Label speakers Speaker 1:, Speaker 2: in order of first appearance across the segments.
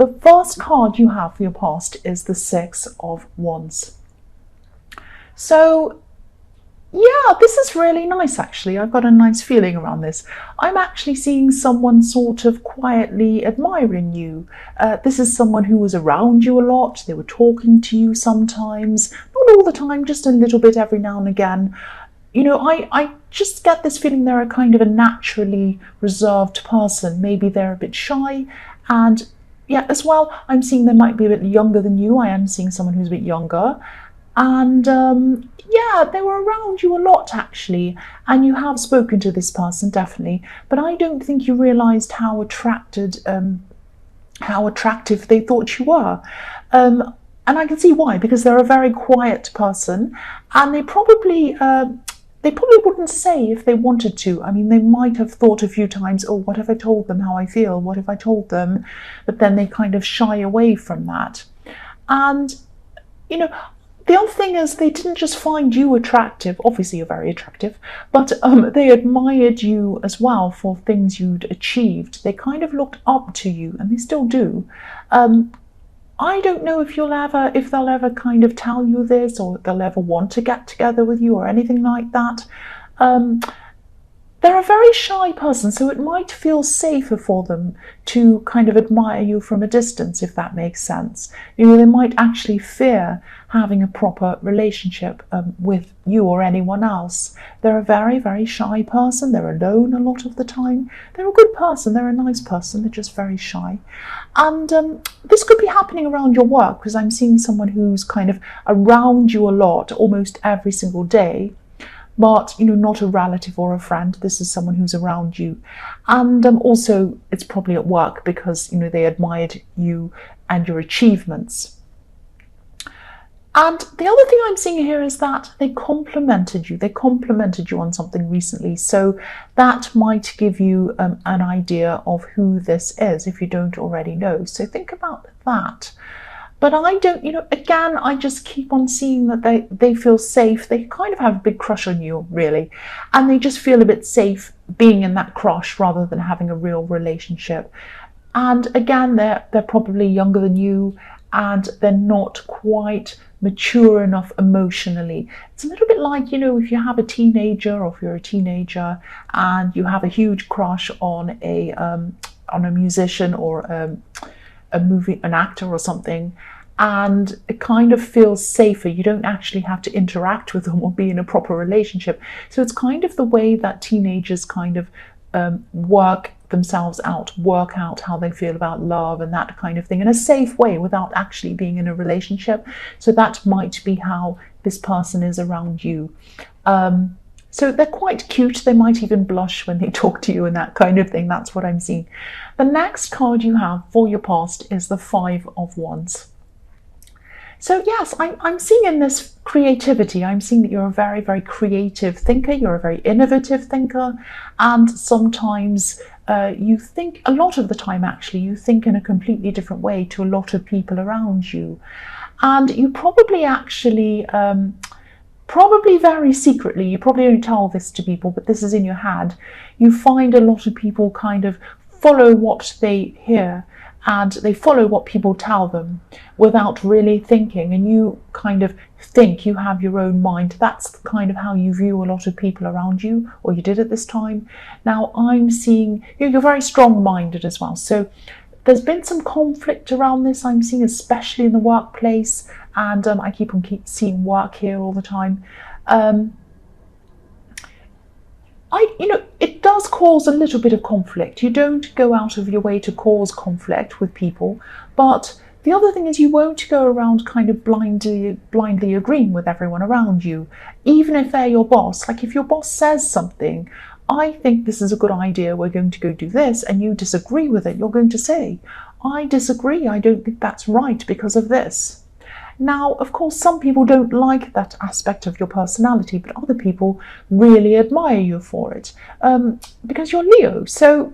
Speaker 1: the first card you have for your past is the Six of Wands. So yeah, this is really nice actually. I've got a nice feeling around this. I'm actually seeing someone sort of quietly admiring you. This is someone who was around you a lot. They were talking to you sometimes, not all the time, just a little bit every now and again. You know, I just get this feeling they're a kind of a naturally reserved person. Maybe they're a bit shy, and yeah, as well, I'm seeing they might be a bit younger than you. I am seeing someone who's a bit younger. And yeah, they were around you a lot actually, and you have spoken to this person definitely, but I don't think you realized how attractive they thought you were. And I can see why, because they're a very quiet person, and they probably wouldn't say if they wanted to. I mean, they might have thought a few times, oh, what if I told them how I feel? What if I told them? But then they kind of shy away from that. And, you know, the other thing is they didn't just find you attractive, obviously you're very attractive, but they admired you as well for things you'd achieved. They kind of looked up to you, and they still do. I don't know if they'll ever kind of tell you this, or they'll ever want to get together with you or anything like that. They're a very shy person, so it might feel safer for them to kind of admire you from a distance, if that makes sense. You know, they might actually fear having a proper relationship with you or anyone else. They're a very, very shy person. They're alone a lot of the time. They're a good person. They're a nice person. They're just very shy. And this could be happening around your work, because I'm seeing someone who's kind of around you a lot, almost every single day. But, you know, not a relative or a friend. This is someone who's around you. And also, it's probably at work, because, you know, they admired you and your achievements. And the other thing I'm seeing here is that they complimented you. They complimented you on something recently. So that might give you an idea of who this is, if you don't already know. So think about that. But I don't, you know, again, I just keep on seeing that they feel safe. They kind of have a big crush on you, really. And they just feel a bit safe being in that crush rather than having a real relationship. And again, they're probably younger than you, and they're not quite mature enough emotionally. It's a little bit like, you know, if you have a teenager, or if you're a teenager and you have a huge crush on a musician or an actor or something, and it kind of feels safer. You don't actually have to interact with them or be in a proper relationship. So it's kind of the way that teenagers kind of work themselves out, work out how they feel about love and that kind of thing in a safe way without actually being in a relationship. So that might be how this person is around you. So they're quite cute. They might even blush when they talk to you and that kind of thing. That's what I'm seeing. The next card you have for your past is the Five of Wands. So yes, I'm seeing in this creativity. I'm seeing that you're a very, very creative thinker. You're a very innovative thinker. And sometimes you think, a lot of the time actually, you think in a completely different way to a lot of people around you. And you probably actually, probably very secretly, you probably don't tell this to people, but this is in your head, you find a lot of people kind of follow what they hear, and they follow what people tell them without really thinking, and you kind of think you have your own mind. That's kind of how you view a lot of people around you, or you did at this time. Now I'm seeing you're very strong-minded as well, so there's been some conflict around this, I'm seeing, especially in the workplace, and I keep seeing work here all the time. It does cause a little bit of conflict. You don't go out of your way to cause conflict with people, but the other thing is you won't go around kind of blindly agreeing with everyone around you, even if they're your boss. Like if your boss says something, I think this is a good idea, we're going to go do this, and you disagree with it, you're going to say, I disagree, I don't think that's right because of this. Now, of course, some people don't like that aspect of your personality, but other people really admire you for it, because you're Leo. So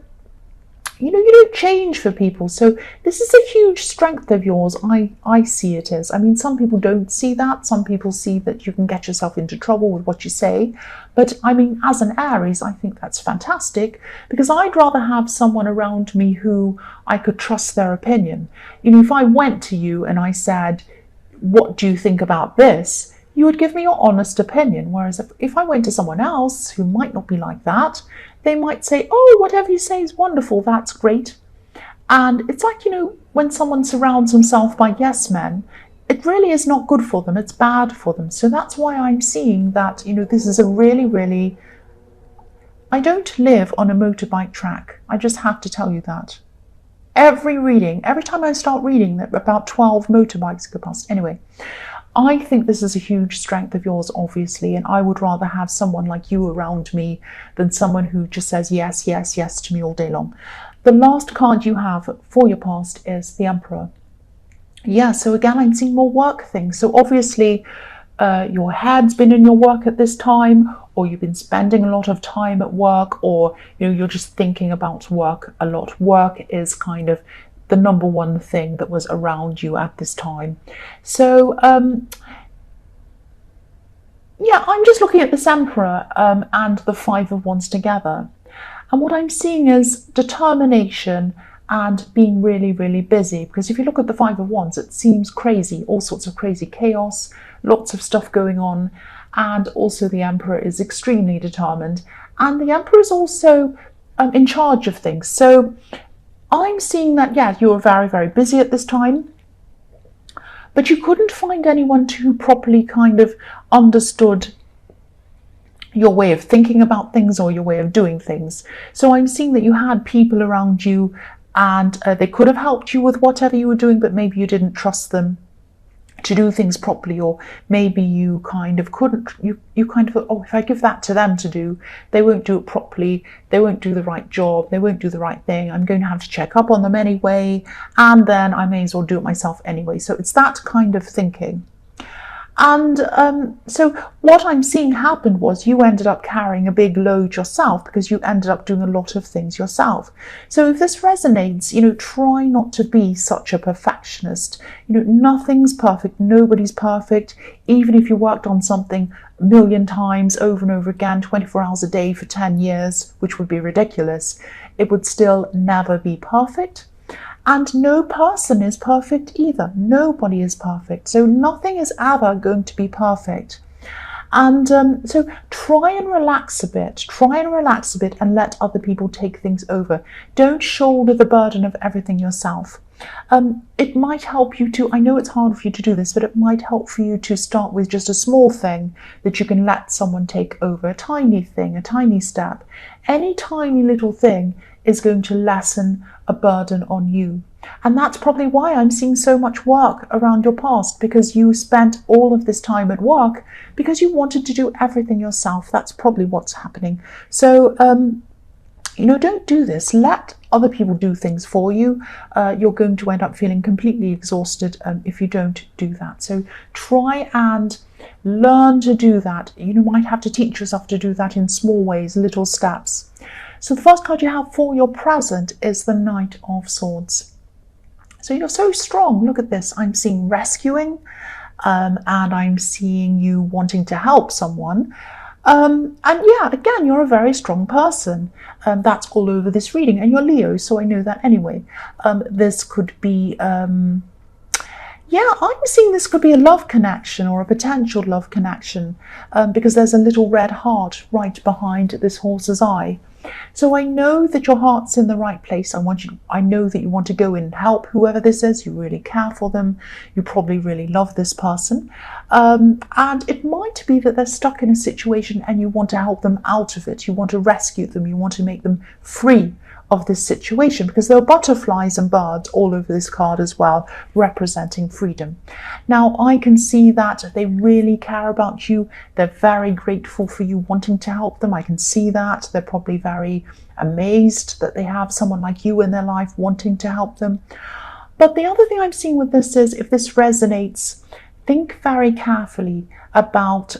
Speaker 1: you don't change for people. So this is a huge strength of yours. I see it as. I mean, some people don't see that. Some people see that you can get yourself into trouble with what you say. But I mean, as an Aries, I think that's fantastic, because I'd rather have someone around me who I could trust their opinion. If I went to you and I said, what do you think about this? You would give me your honest opinion. Whereas if I went to someone else who might not be like that, they might say, oh, whatever you say is wonderful, that's great. And it's like, when someone surrounds himself by yes men, it really is not good for them. It's bad for them. So that's why I'm seeing that, this is a really, really... I don't live on a motorbike track. I just have to tell you that. Every time I start reading, that about 12 motorbikes go past. Anyway, I think this is a huge strength of yours, obviously, and I would rather have someone like you around me than someone who just says yes, yes, yes to me all day long. The last card you have for your past is the Emperor. Yeah, so again, I'm seeing more work things. So obviously, your head's been in your work at this time, or you've been spending a lot of time at work, or you're just thinking about work a lot. Work is kind of the number one thing that was around you at this time. So yeah, I'm just looking at this Emperor and the Five of Wands together, and what I'm seeing is determination and being really, really busy. Because if you look at the Five of Wands, it seems crazy, all sorts of crazy chaos, lots of stuff going on, and also the Emperor is extremely determined, and the Emperor is also in charge of things. So I'm seeing that, yeah, you're very, very busy at this time, but you couldn't find anyone who properly kind of understood your way of thinking about things or your way of doing things. So I'm seeing that you had people around you, and they could have helped you with whatever you were doing, but maybe you didn't trust them to do things properly, or maybe you kind of couldn't, you kind of thought, oh, if I give that to them to do, they won't do it properly, they won't do the right job, they won't do the right thing, I'm going to have to check up on them anyway, and then I may as well do it myself anyway. So it's that kind of thinking. And so what I'm seeing happen was you ended up carrying a big load yourself, because you ended up doing a lot of things yourself. So if this resonates, try not to be such a perfectionist. Nothing's perfect, nobody's perfect. Even if you worked on something a million times over and over again, 24 hours a day for 10 years, which would be ridiculous, it would still never be perfect. And no person is perfect either. Nobody is perfect. So nothing is ever going to be perfect. And so try and relax a bit. And let other people take things over. Don't shoulder the burden of everything yourself. It might help you to, I know it's hard for you to do this, but it might help for you to start with just a small thing that you can let someone take over. A tiny thing, a tiny step. Any tiny little thing is going to lessen a burden on you. And that's probably why I'm seeing so much work around your past, because you spent all of this time at work because you wanted to do everything yourself. That's probably what's happening. So, don't do this. Let other people do things for you. You're going to end up feeling completely exhausted if you don't do that. So try and learn to do that. You might have to teach yourself to do that in small ways, little steps. So the first card you have for your present is the Knight of Swords. So you're so strong. Look at this. I'm seeing rescuing, and I'm seeing you wanting to help someone. And yeah, again, you're a very strong person. That's all over this reading. And you're Leo, so I know that anyway. This could be... yeah, I'm seeing this could be a love connection or a potential love connection, because there's a little red heart right behind this horse's eye. So I know that your heart's in the right place. I know that you want to go in and help whoever this is. You really care for them. You probably really love this person. And it might be that they're stuck in a situation and you want to help them out of it. You want to rescue them. You want to make them free of this situation, because there are butterflies and birds all over this card as well, representing freedom. Now, I can see that they really care about you. They're very grateful for you wanting to help them. I can see that. They're probably very amazed that they have someone like you in their life wanting to help them. But the other thing I'm seeing with this is, if this resonates, think very carefully about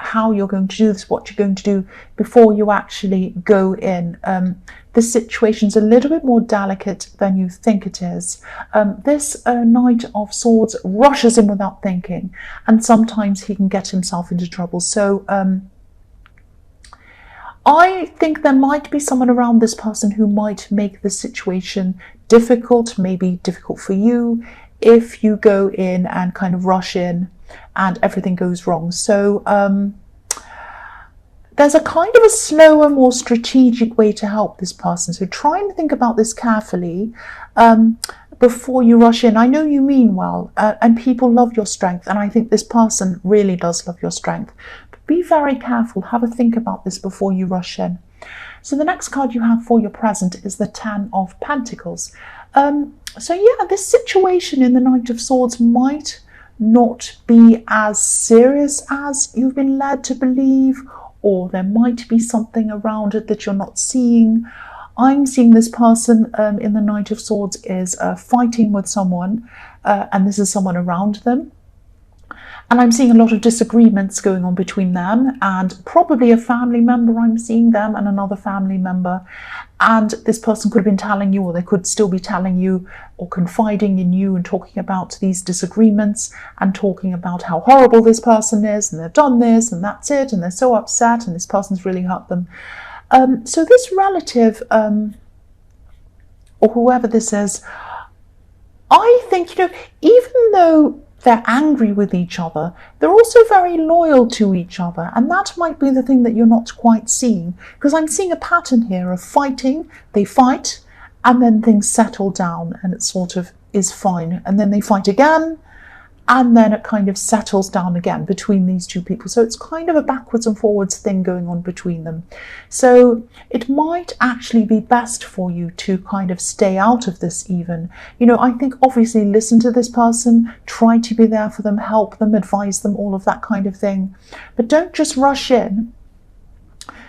Speaker 1: how you're going to do this, what you're going to do before you actually go in. This situation's a little bit more delicate than you think it is. This Knight of Swords rushes in without thinking, and sometimes he can get himself into trouble. So I think there might be someone around this person who might make the situation difficult, maybe difficult for you, if you go in and kind of rush in and everything goes wrong. So there's a kind of a slower, more strategic way to help this person. So try and think about this carefully before you rush in. I know you mean well, and people love your strength, and I think this person really does love your strength. But be very careful, have a think about this before you rush in. So the next card you have for your present is the Ten of Pentacles. So yeah, this situation in the Knight of Swords might not be as serious as you've been led to believe, or there might be something around it that you're not seeing. I'm seeing this person in the Knight of Swords is fighting with someone, and this is someone around them. And I'm seeing a lot of disagreements going on between them and probably a family member. I'm seeing them and another family member. And this person could have been telling you, or they could still be telling you or confiding in you and talking about these disagreements and talking about how horrible this person is, and they've done this and that's it, and they're so upset and this person's really hurt them. So this relative, or whoever this is, I think, even though they're angry with each other, they're also very loyal to each other, and that might be the thing that you're not quite seeing, because I'm seeing a pattern here of fighting. They fight and then things settle down and it sort of is fine, and then they fight again and then it kind of settles down again between these two people. So it's kind of a backwards and forwards thing going on between them. So it might actually be best for you to kind of stay out of this even. I think obviously listen to this person, try to be there for them, help them, advise them, all of that kind of thing. But don't just rush in,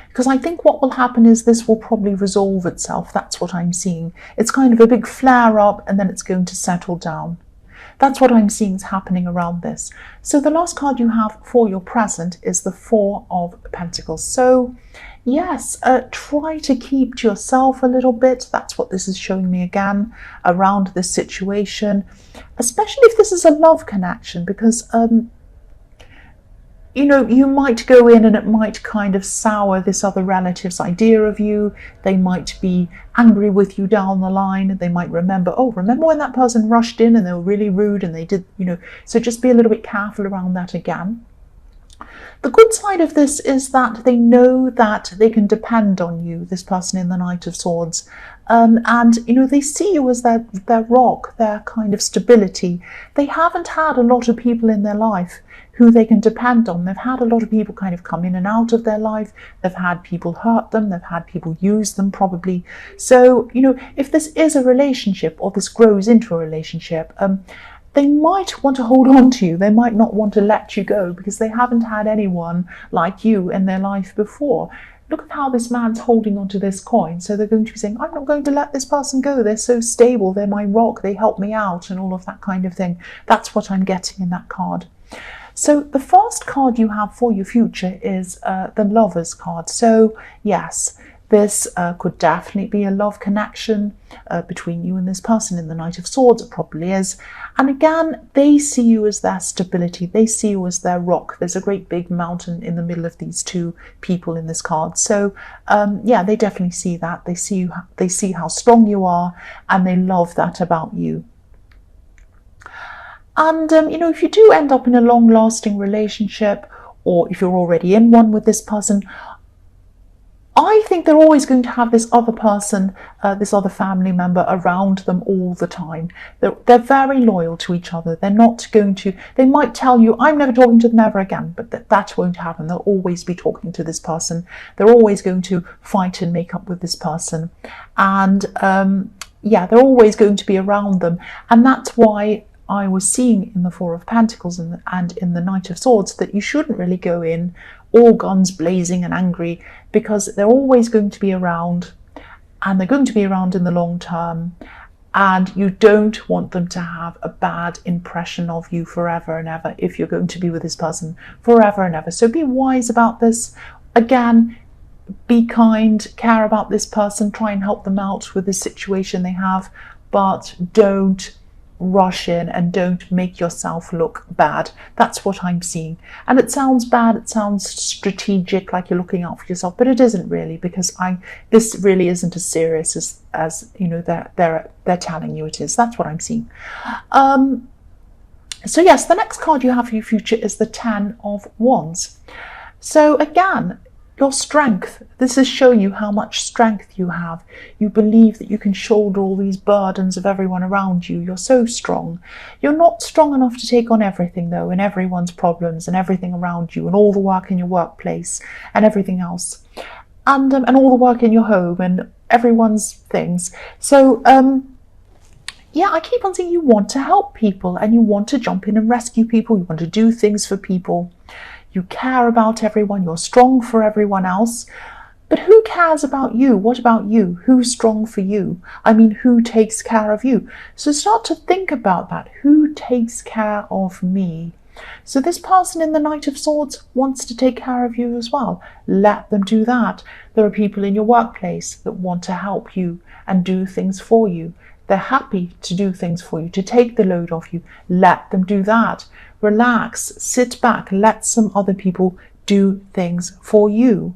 Speaker 1: because I think what will happen is this will probably resolve itself. That's what I'm seeing. It's kind of a big flare up and then it's going to settle down. That's what I'm seeing is happening around this. So the last card you have for your present is the Four of Pentacles. So yes, try to keep to yourself a little bit. That's what this is showing me again around this situation, especially if this is a love connection, because you might go in and it might kind of sour this other relative's idea of you. They might be angry with you down the line. They might remember when that person rushed in and they were really rude and they did, so just be a little bit careful around that again. The good side of this is that they know that they can depend on you, this person in the Knight of Swords. And they see you as their rock, their kind of stability. They haven't had a lot of people in their life who they can depend on. They've had a lot of people kind of come in and out of their life. They've had people hurt them. They've had people use them probably. So, if this is a relationship or this grows into a relationship, they might want to hold on to you. They might not want to let you go because they haven't had anyone like you in their life before. Look at how this man's holding onto this coin. So they're going to be saying, I'm not going to let this person go. They're so stable. They're my rock. They help me out and all of that kind of thing. That's what I'm getting in that card. So the first card you have for your future is the Lovers card. So yes, this could definitely be a love connection between you and this person in the Knight of Swords. It probably is. And again, they see you as their stability. They see you as their rock. There's a great big mountain in the middle of these two people in this card. So yeah, they definitely see that. They see how strong you are, and they love that about you. And, if you do end up in a long-lasting relationship, or if you're already in one with this person, I think they're always going to have this other person, this other family member around them all the time. They're very loyal to each other. They're not going to, they might tell you, I'm never talking to them ever again, but that won't happen. They'll always be talking to this person. They're always going to fight and make up with this person. And, yeah, they're always going to be around them. And that's why I was seeing in the Four of Pentacles and in the Knight of Swords that you shouldn't really go in all guns blazing and angry, because they're always going to be around, and they're going to be around in the long term. and you don't want them to have a bad impression of you forever and ever if you're going to be with this person forever and ever. So be wise about this. Again, be kind, care about this person, try and help them out with the situation they have, but don't rush in and don't make yourself look bad. That's what I'm seeing. And it sounds bad, it sounds strategic, like you're looking out for yourself, but it isn't really, because this really isn't as serious as you know they're telling you it is. That's what I'm seeing. So yes, the next card you have for your future is the Ten of Wands. So again, your strength. This is showing you how much strength you have. You believe that you can shoulder all these burdens of everyone around you. You're so strong. You're not strong enough to take on everything, though, and everyone's problems and everything around you and all the work in your workplace and everything else. And all the work in your home and everyone's things. So, yeah, I keep on saying you want to help people and you want to jump in and rescue people. You want to do things for people. You care about everyone, you're strong for everyone else. But who cares about you? What about you? Who's strong for you? I mean, who takes care of you? So start to think about that. Who takes care of me? So this person in the Knight of Swords wants to take care of you as well. Let them do that. There are people in your workplace that want to help you and do things for you. They're happy to do things for you, to take the load off you. Let them do that. Relax, sit back, let some other people do things for you.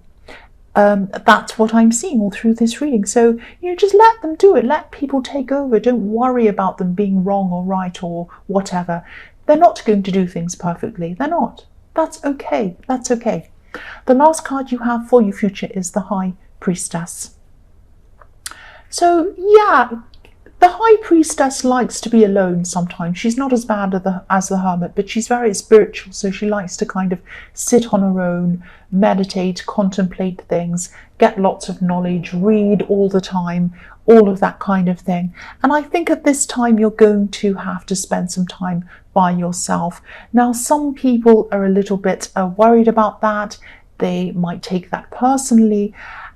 Speaker 1: That's what I'm seeing all through this reading. So, just let them do it. Let people take over. Don't worry about them being wrong or right or whatever. They're not going to do things perfectly. They're not. That's okay. That's okay. The last card you have for your future is the High Priestess. So, yeah, the High Priestess likes to be alone sometimes. She's not as bad as the Hermit, but she's very spiritual, so she likes to kind of sit on her own, meditate, contemplate things, get lots of knowledge, read all the time, all of that kind of thing. And I think at this time you're going to have to spend some time by yourself. Now, some people are a little bit worried about that. They might take that personally.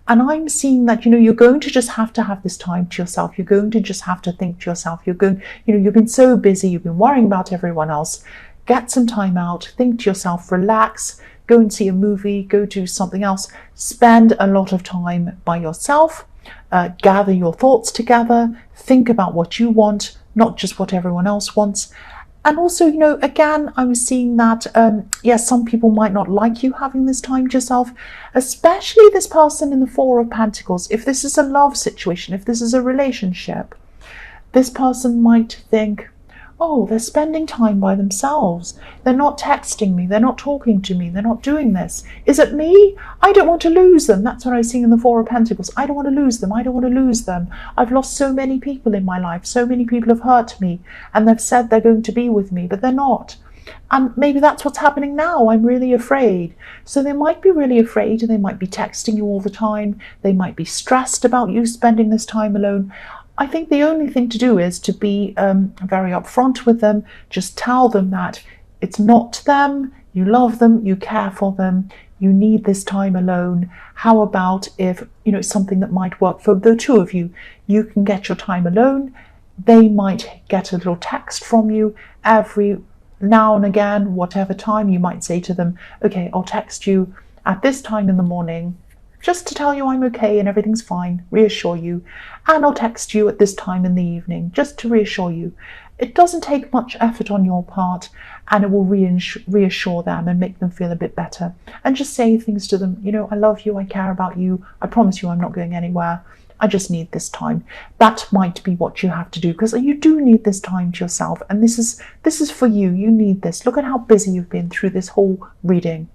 Speaker 1: And I'm seeing that, you're going to just have to have this time to yourself. You're going to just have to think to yourself. You've been so busy. You've been worrying about everyone else. Get some time out. Think to yourself. Relax. Go and see a movie. Go do something else. Spend a lot of time by yourself. Gather your thoughts together. Think about what you want, not just what everyone else wants. And also, again, I was seeing that, yes, some people might not like you having this time to yourself, especially this person in the Four of Pentacles. If this is a love situation, if this is a relationship, this person might think, oh, they're spending time by themselves. They're not texting me. They're not talking to me. They're not doing this. Is it me? I don't want to lose them. That's what I see in the Four of Pentacles. I don't want to lose them. I don't want to lose them. I've lost so many people in my life. So many people have hurt me and they've said they're going to be with me, but they're not. And maybe that's what's happening now. I'm really afraid. So they might be really afraid and they might be texting you all the time. They might be stressed about you spending this time alone. I think the only thing to do is to be very upfront with them. Just tell them that it's not them, you love them, you care for them, you need this time alone. How about if, something that might work for the two of you? You can get your time alone. They might get a little text from you every now and again, whatever time. You might say to them, okay, I'll text you at this time in the morning, just to tell you I'm okay and everything's fine, reassure you. And I'll text you at this time in the evening, just to reassure you. It doesn't take much effort on your part, and it will reassure them and make them feel a bit better. And just say things to them, I love you, I care about you, I promise you I'm not going anywhere. I just need this time. That might be what you have to do, because you do need this time to yourself. And this is for you. You need this. Look at how busy you've been through this whole reading.